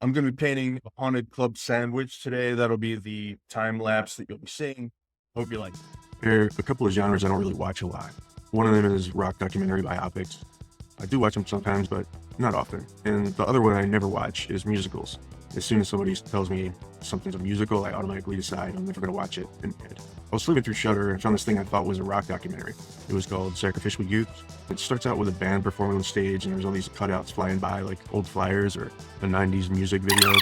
I'm going to be painting a haunted club sandwich today. That'll be the time lapse that you'll be seeing. Hope you like it. There are a couple of genres I don't really watch a lot. One of them is rock documentary biopics. I do watch them sometimes, but not often. And the other one I never watch is musicals. As soon as somebody tells me something's a musical, I automatically decide I'm never going to watch it. And I was flipping through Shudder and found this thing I thought was a rock documentary. It was called Sacrificial Youth. It starts out with a band performing on stage, and there's all these cutouts flying by like old flyers or a 90s music video.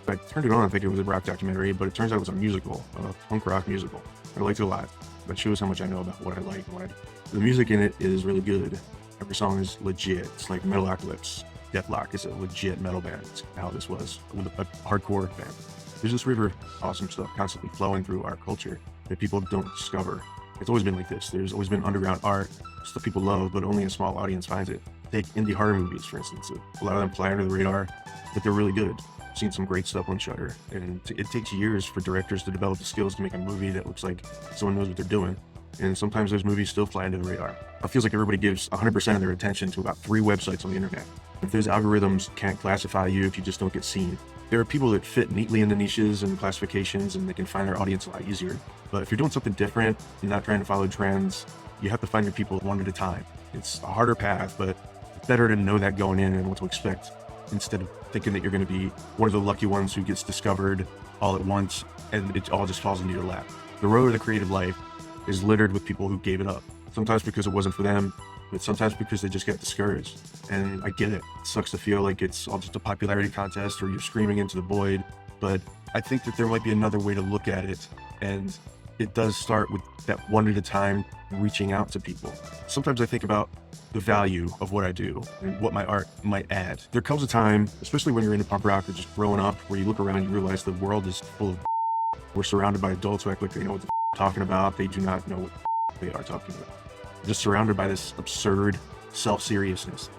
I turned it on thinking it was a rock documentary, but it turns out it was a musical, a punk rock musical. I liked it a lot. That shows how much I know about what I like and what I do. The music in it is really good. Every song is legit. It's like Metalocalypse. Deathlock is a legit metal band. It's how this was with a hardcore band. There's this river, awesome stuff, constantly flowing through our culture that people don't discover. It's always been like this. There's always been underground art, stuff people love, but only a small audience finds it. Take indie horror movies, for instance. A lot of them fly under the radar, but they're really good. I've seen some great stuff on Shudder, and it takes years for directors to develop the skills to make a movie that looks like someone knows what they're doing. And sometimes those movies still fly under the radar. It feels like everybody gives 100% of their attention to about 3 websites on the internet. If those algorithms can't classify you if you just don't get seen. There are people that fit neatly into niches and classifications, and they can find their audience a lot easier. But if you're doing something different and not trying to follow trends, you have to find your people one at a time. It's a harder path, but it's better to know that going in and what to expect, instead of thinking that you're going to be one of the lucky ones who gets discovered all at once and it all just falls into your lap. The road of the creative life is littered with people who gave it up. Sometimes because it wasn't for them, but sometimes because they just get discouraged. And I get it. It sucks to feel like it's all just a popularity contest or you're screaming into the void. But I think that there might be another way to look at it. And it does start with that one at a time, reaching out to people. Sometimes I think about the value of what I do and what my art might add. There comes a time, especially when you're into punk rock or just growing up, where you look around and you realize the world is full of we're surrounded by adults who act like they know what they're talking about. They do not know what they are talking about. Just surrounded by this absurd self-seriousness.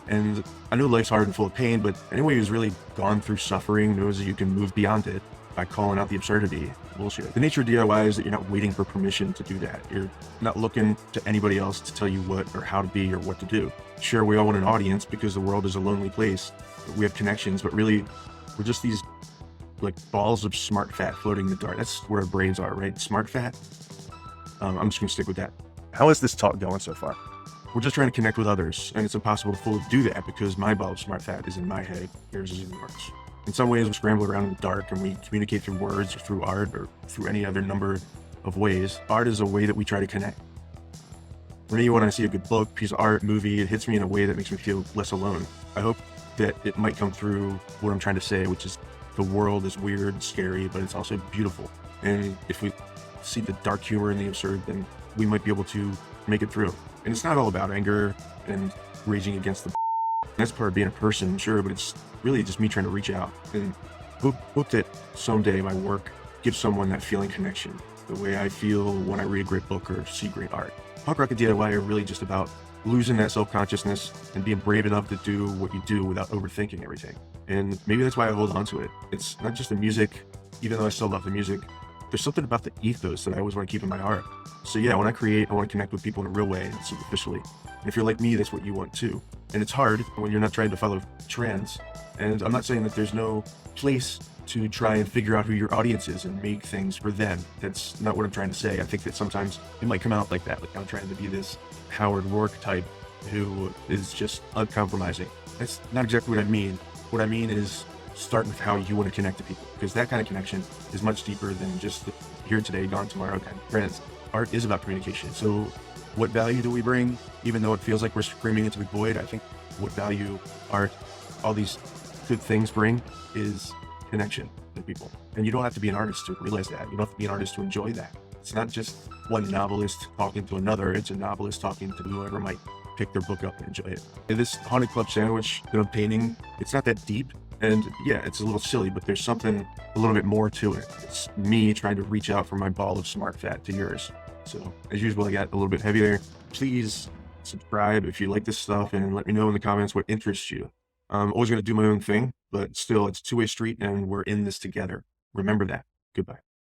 And I know life's hard and full of pain, but anyone who's really gone through suffering knows that you can move beyond it by calling out the absurdity, bullshit. The nature of DIY is that you're not waiting for permission to do that. You're not looking to anybody else to tell you what or how to be or what to do. Sure, we all want an audience because the world is a lonely place. We have connections, but really, we're just these like balls of smart fat floating in the dark. That's where our brains are, right? Smart fat. I'm just gonna stick with that. How is this talk going so far? We're just trying to connect with others, and it's impossible to fully do that because my ball of smart fat is in my head, yours is in yours. In some ways, we scramble around in the dark and we communicate through words or through art or through any other number of ways. Art is a way that we try to connect. For me, when I see a good book, piece of art, movie, it hits me in a way that makes me feel less alone. I hope that it might come through what I'm trying to say, which is the world is weird, scary, but it's also beautiful. And if we see the dark humor and the absurd, then we might be able to make it through. And it's not all about anger and raging against the that's part of being a person, sure, but it's really just me trying to reach out and hope that someday my work gives someone that feeling connection, the way I feel when I read a great book or see great art. Punk rock and DIY are really just about losing that self-consciousness and being brave enough to do what you do without overthinking everything. And maybe that's why I hold on to it. It's not just the music, even though I still love the music. There's something about the ethos that I always want to keep in my art. So yeah, when I create, I want to connect with people in a real way, and superficially. And if you're like me, that's what you want too. And it's hard when you're not trying to follow trends. And I'm not saying that there's no place to try and figure out who your audience is and make things for them. That's not what I'm trying to say. I think that sometimes it might come out like that. Like I'm trying to be this Howard Rourke type who is just uncompromising. That's not exactly what I mean. What I mean is start with how you want to connect to people, because that kind of connection is much deeper than just the here today, gone tomorrow kind of trends. Art is about communication. So what value do we bring? Even though it feels like we're screaming into the void, I think what value art, all these good things bring is connection to people. And you don't have to be an artist to realize that. You don't have to be an artist to enjoy that. It's not just one novelist talking to another. It's a novelist talking to whoever might pick their book up and enjoy it. And this haunted club sandwich that I'm painting, it's not that deep. And yeah, it's a little silly, but there's something a little bit more to it. It's me trying to reach out from my ball of smart fat to yours. So as usual, I got a little bit heavy there. Please subscribe if you like this stuff and let me know in the comments what interests you. I'm always going to do my own thing, but still it's a two-way street and we're in this together. Remember that. Goodbye.